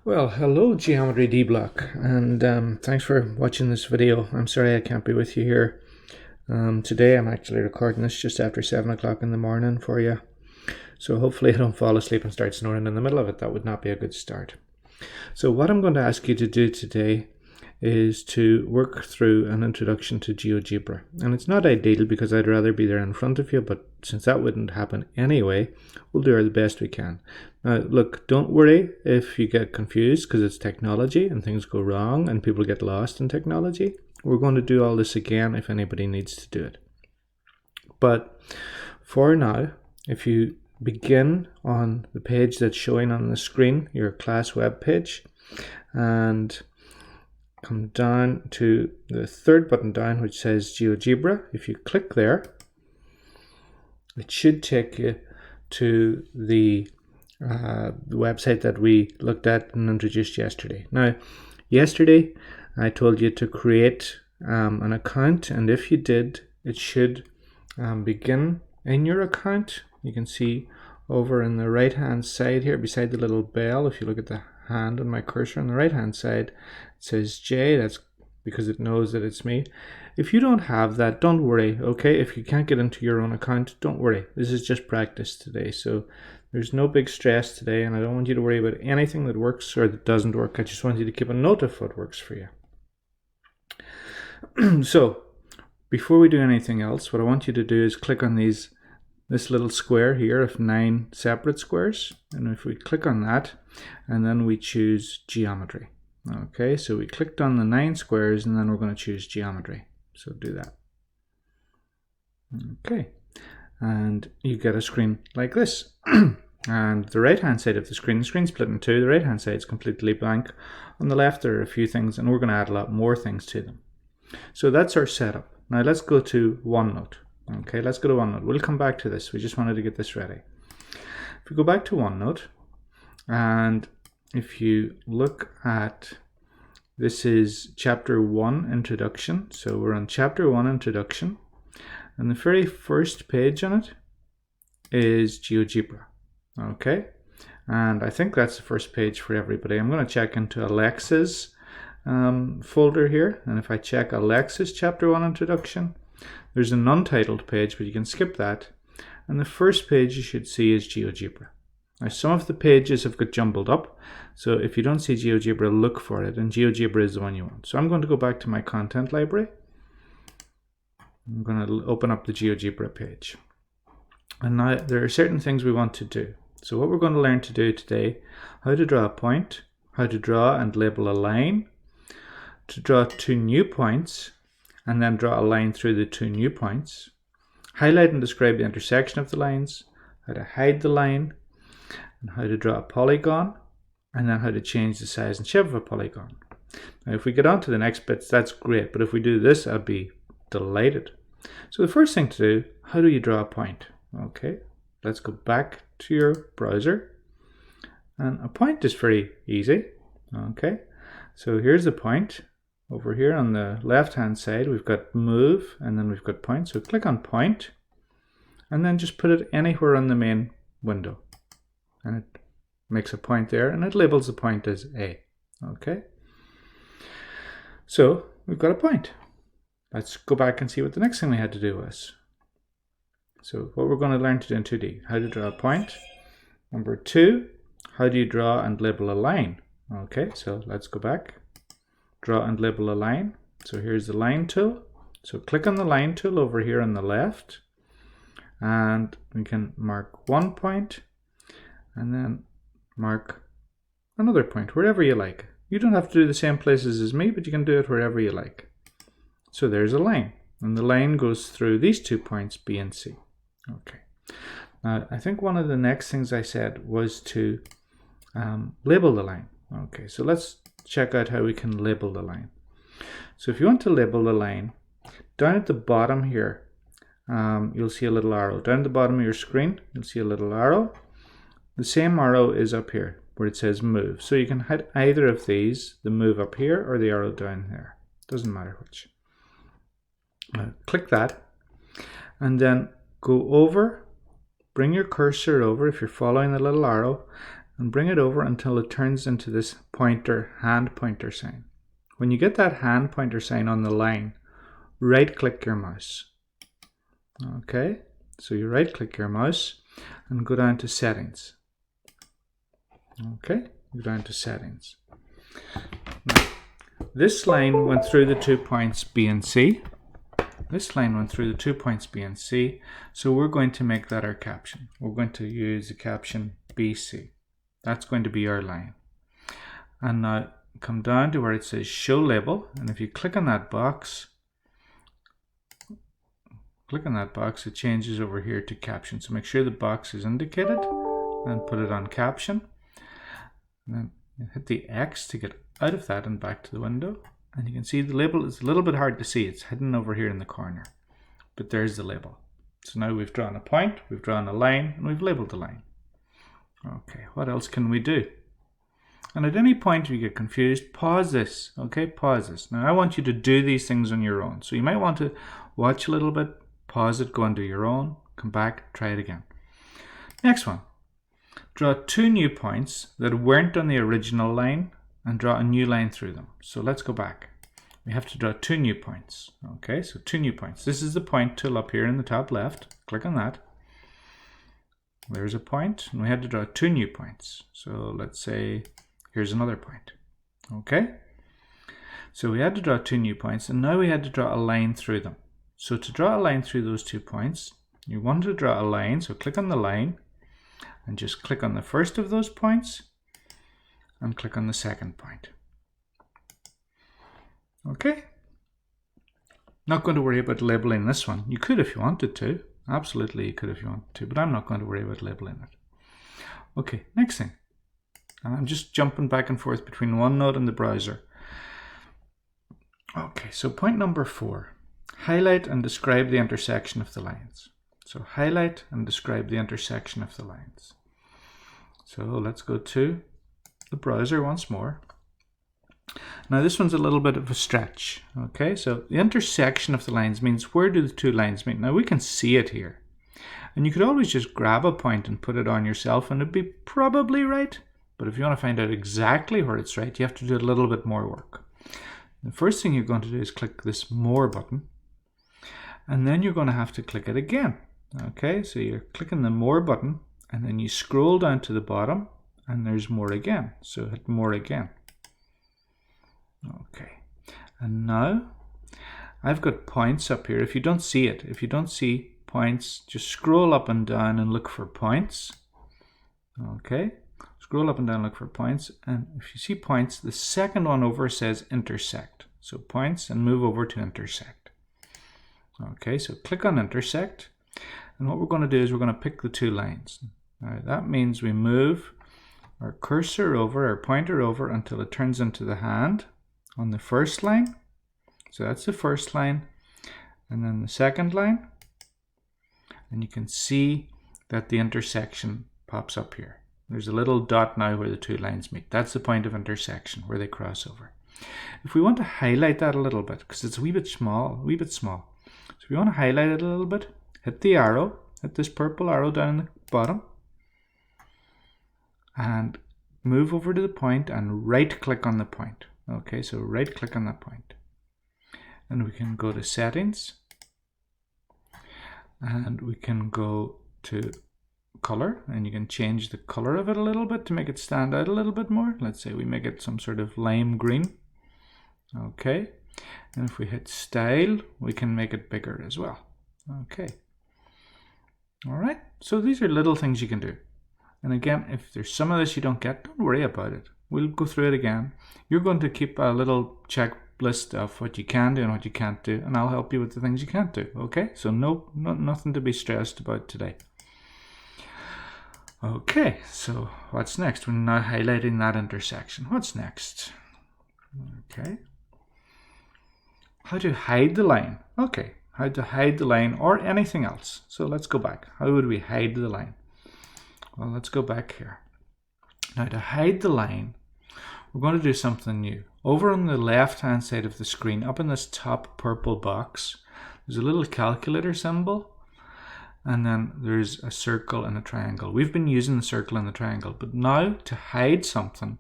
Well, hello Geometry D Block, and thanks for watching this video. I'm sorry I can't be with you here. Today I'm actually recording this just after 7 o'clock in the morning for you. So hopefully I don't fall asleep and start snoring in the middle of it. That would not be a good start. So what I'm going to ask you to do today is to work through an introduction to Geogebra. And it's not ideal because I'd rather be there in front of you, but since that wouldn't happen anyway, we'll do the best we can. Now, look, don't worry if you get confused because it's technology and things go wrong and people get lost in technology. We're going to do all this again if anybody needs to do it. But for now, if you begin on the page that's showing on the screen, your class web page, and come down to the third button down which says Geogebra. If you click there, it should take you to the website that we looked at and introduced yesterday. Now, yesterday I told you to create an account, and if you did, it should begin in your account. You can see over in the right hand side here beside the little bell, if you look at the hand on my cursor on the right hand side, it says J. That's because it knows that it's me. If you don't have that, don't worry, okay? If you can't get into your own account, don't worry. This is just practice today, so there's no big stress today, and I don't want you to worry about anything that works or that doesn't work. I just want you to keep a note of what works for you. So before we do anything else, what I want you to do is click on this little square here of 9 separate squares, and if we click on that and then we choose geometry. Okay, so we clicked on the 9 squares and then we're going to choose geometry. So do that. Okay, and you get a screen like this. And the right hand side of the screen's split in two. The right hand side is completely blank. On the left there are a few things, and we're going to add a lot more things to them. So that's our setup. Now let's go to OneNote. Okay, let's go to OneNote. We'll come back to this. We just wanted to get this ready. If we go back to OneNote, and if you look at, this is chapter 1 introduction. So we're on chapter 1 introduction, and the very first page on it is Geogebra. Okay, and I think that's the first page for everybody. I'm going to check into Alexa's folder here, and if I check Alexa's chapter 1 introduction, there's an untitled page, but you can skip that, and the first page you should see is Geogebra. Now some of the pages have got jumbled up, so if you don't see Geogebra, look for it, and Geogebra is the one you want. So I'm going to go back to my content library. I'm going to open up the Geogebra page, and now there are certain things we want to do. So what we're going to learn to do today: how to draw a point, how to draw and label a line, to draw 2 new points, and then draw a line through the 2 new points, highlight and describe the intersection of the lines, how to hide the line, and how to draw a polygon, and then how to change the size and shape of a polygon. Now if we get on to the next bits, that's great, but if we do this, I'd be delighted. So the first thing to do, how do you draw a point? Okay, let's go back to your browser, and a point is very easy. Okay, so here's the point. Over here on the left hand side we've got move, and then we've got point. So click on point and then just put it anywhere on the main window, and it makes a point there, and it labels the point as A. Okay, so we've got a point. Let's go back and see what the next thing we had to do was. So what we're going to learn to do in 2D, how to draw a point. Number 2, how do you draw and label a line? Okay, so let's go back. Draw and label a line. So here's the line tool. So click on the line tool over here on the left, and we can mark 1 point and then mark another point wherever you like. You don't have to do the same places as me, but you can do it wherever you like. So there's a line, and the line goes through these 2 points, B and C. Okay. Now I think one of the next things I said was to label the line. Okay, so let's check out how we can label the line. So if you want to label the line, down at the bottom here, you'll see a little arrow. Down at the bottom of your screen, you'll see a little arrow. The same arrow is up here where it says move. So you can hit either of these, the move up here or the arrow down there. Doesn't matter which. Click that, and then go over, bring your cursor over if you're following the little arrow, and bring it over until it turns into this hand pointer sign. When you get that hand pointer sign on the line, right click your mouse. Okay, so you right click your mouse and go down to settings. Okay, go down to settings. Now, this line went through the 2 points B and C. This line went through the 2 points B and C, so we're going to make that our caption. We're going to use the caption BC. That's going to be our line. And now come down to where it says show label, and if you click on that box, it changes over here to caption. So make sure the box is indicated and put it on caption. And then hit the X to get out of that and back to the window. And you can see the label is a little bit hard to see. It's hidden over here in the corner. But there's the label. So now we've drawn a point, we've drawn a line, and we've labeled the line. Okay, what else can we do? And at any point if you get confused, pause this. Okay, pause this. Now I want you to do these things on your own. So you might want to watch a little bit, pause it, go and do your own, come back, try it again. Next one. Draw 2 new points that weren't on the original line and draw a new line through them. So let's go back. We have to draw 2 new points. Okay, so 2 new points. This is the point tool up here in the top left. Click on that. There's a point, and we had to draw 2 new points. So let's say here's another point. Okay, so we had to draw 2 new points, and now we had to draw a line through them. So to draw a line through those 2 points, you want to draw a line, so click on the line and just click on the first of those points and click on the second point. Okay, not going to worry about labeling this one. You could if you wanted to. Absolutely you could if you wanted to, but I'm not going to worry about labeling it. Okay, next thing. And I'm just jumping back and forth between OneNote and the browser. Okay, so point number 4. Highlight and describe the intersection of the lines. So highlight and describe the intersection of the lines. So let's go to the browser once more. Now this one's a little bit of a stretch. Okay, so the intersection of the lines means where do the 2 lines meet? Now we can see it here. And you could always just grab a point and put it on yourself and it'd be probably right. But if you want to find out exactly where it's right, you have to do a little bit more work. The first thing you're going to do is click this More button. And then you're going to have to click it again. Okay, so you're clicking the More button and then you scroll down to the bottom and there's More again. So hit More again. Okay, and now I've got points up here. If you don't see it, if you don't see points, just scroll up and down and look for points. Okay, scroll up and down, look for points, and if you see points, the second one over says intersect. So points and move over to intersect. Okay, so click on intersect, and what we're going to do is we're going to pick the 2 lines. Now that means we move our cursor over, our pointer over until it turns into the hand on the first line. So that's the first line, and then the second line, and you can see that the intersection pops up here. There's a little dot now where the 2 lines meet. That's the point of intersection, where they cross over. If we want to highlight that a little bit, because it's a wee bit small. So if you want to highlight it a little bit, hit the arrow, hit this purple arrow down the bottom, and move over to the point and right click on the point. Okay, so right click on that point. And we can go to settings, and we can go to color, and you can change the color of it a little bit to make it stand out a little bit more. Let's say we make it some sort of lime green. Okay, and if we hit style, we can make it bigger as well. Okay, all right, so these are little things you can do. And again, if there's some of this you don't get, don't worry about it. We'll go through it again. You're going to keep a little checklist of what you can do and what you can't do, and I'll help you with the things you can't do. Okay, so nothing to be stressed about today. Okay, so what's next? We're now highlighting that intersection. What's next? Okay, how to hide the line. Okay, how to hide the line or anything else. So let's go back. How would we hide the line? Well, let's go back here. Now to hide the line, we're going to do something new. Over on the left hand side of the screen, up in this top purple box, there's a little calculator symbol. and then there's a circle and a triangle. We've been using the circle and the triangle, but now to hide something,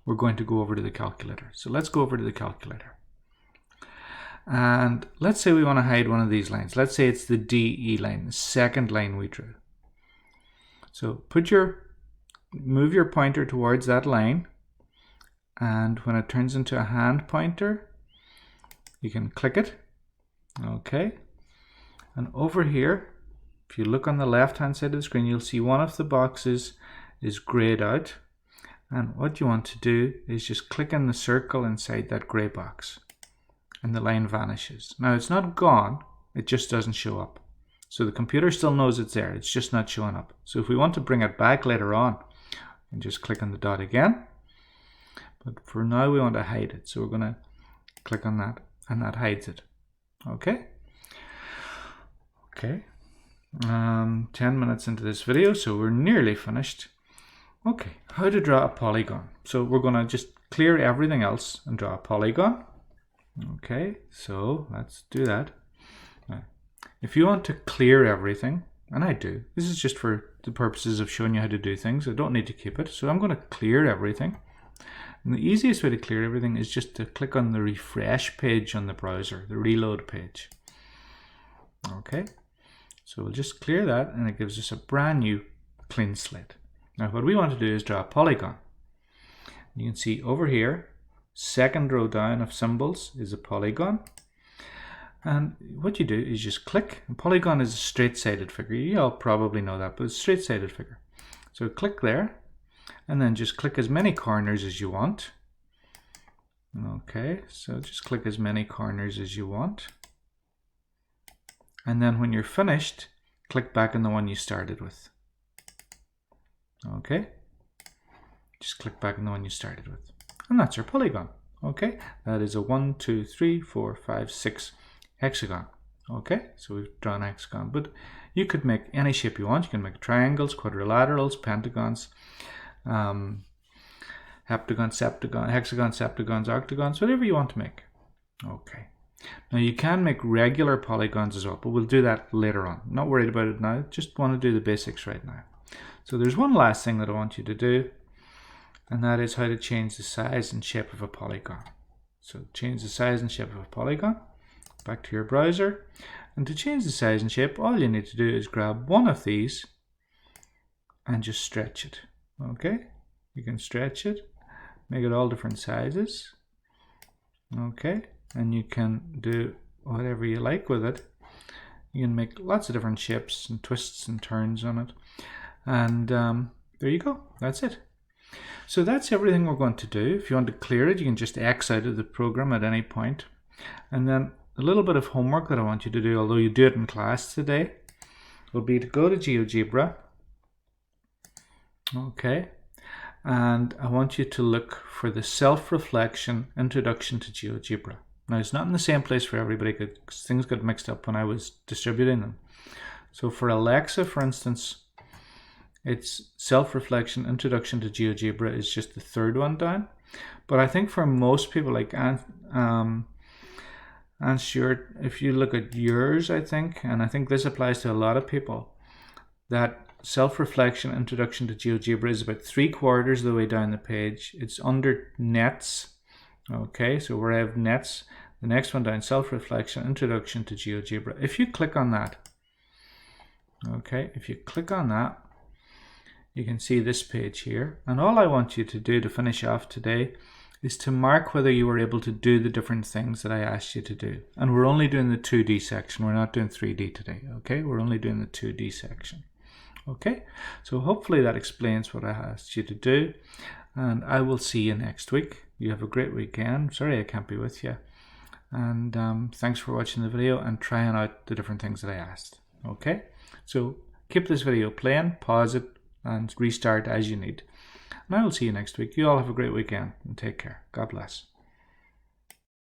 we're going to go over to the calculator. So let's go over to the calculator. And let's say we want to hide one of these lines. Let's say it's the DE line, the second line we drew. So move your pointer towards that line, and when it turns into a hand pointer, you can click it. Okay. And over here, if you look on the left hand side of the screen, you'll see one of the boxes is grayed out. And what you want to do is just click in the circle inside that gray box, and the line vanishes. Now it's not gone, it just doesn't show up. So the computer still knows it's there, it's just not showing up. So if we want to bring it back later on, we can just click on the dot again. But for now we want to hide it. So we're going to click on that, and that hides it. Okay. Okay. 10 minutes into this video, so we're nearly finished. Okay, how to draw a polygon. So we're going to just clear everything else and draw a polygon. Okay, so let's do that. Now, if you want to clear everything, and I do, this is just for the purposes of showing you how to do things. I don't need to keep it. So I'm going to clear everything. And the easiest way to clear everything is just to click on the refresh page on the browser, the reload page. Okay, so we'll just clear that, and it gives us a brand new clean slate. Now what we want to do is draw a polygon. You can see over here, second row down of symbols is a polygon. And what you do is just click. A polygon is a straight-sided figure. You all probably know that, but it's a straight-sided figure. So click there, and then just click as many corners as you want. Okay, so just click as many corners as you want. And then when you're finished, click back on the one you started with. Okay, just click back on the one you started with. And that's your polygon. Okay, that is a 1, 2, 3, 4, 5, 6 hexagon. Okay, so we've drawn a hexagon, but you could make any shape you want. You can make triangles, quadrilaterals, pentagons, heptagons, hexagons, septagons, octagons, whatever you want to make. Okay. Now you can make regular polygons as well, but we'll do that later on. I'm not worried about it now, just want to do the basics right now. So there's one last thing that I want you to do, and that is how to change the size and shape of a polygon. So change the size and shape of a polygon. Back to your browser, and to change the size and shape, all you need to do is grab one of these and just stretch it. Okay, you can stretch it, make it all different sizes. Okay, and you can do whatever you like with it. You can make lots of different shapes and twists and turns on it, and there you go, that's it. So that's everything we're going to do. If you want to clear it, you can just X out of the program at any point. And then a little bit of homework that I want you to do, although you do it in class today, will be to go to Geogebra. Okay, and I want you to look for the self-reflection introduction to Geogebra. Now it's not in the same place for everybody because things got mixed up when I was distributing them. So for Alexa, for instance, it's self-reflection introduction to Geogebra is just the third one down. But I think for most people, like and Stuart, if you look at yours, I think, and I think this applies to a lot of people, that self-reflection introduction to Geogebra is about 3/4 of the way down the page. It's under nets. Okay, so where I have nets, the next one down, self-reflection introduction to Geogebra. If you click on that, okay, if you click on that, you can see this page here. And all I want you to do to finish off today is to mark whether you were able to do the different things that I asked you to do. And we're only doing the 2D section. We're not doing 3D today, okay? We're only doing the 2D section. Okay, so hopefully that explains what I asked you to do. And I will see you next week. You have a great weekend. Sorry I can't be with you. And thanks for watching the video and trying out the different things that I asked. Okay, so keep this video playing, pause it, and restart as you need. And I will see you next week. You all have a great weekend and take care. God bless.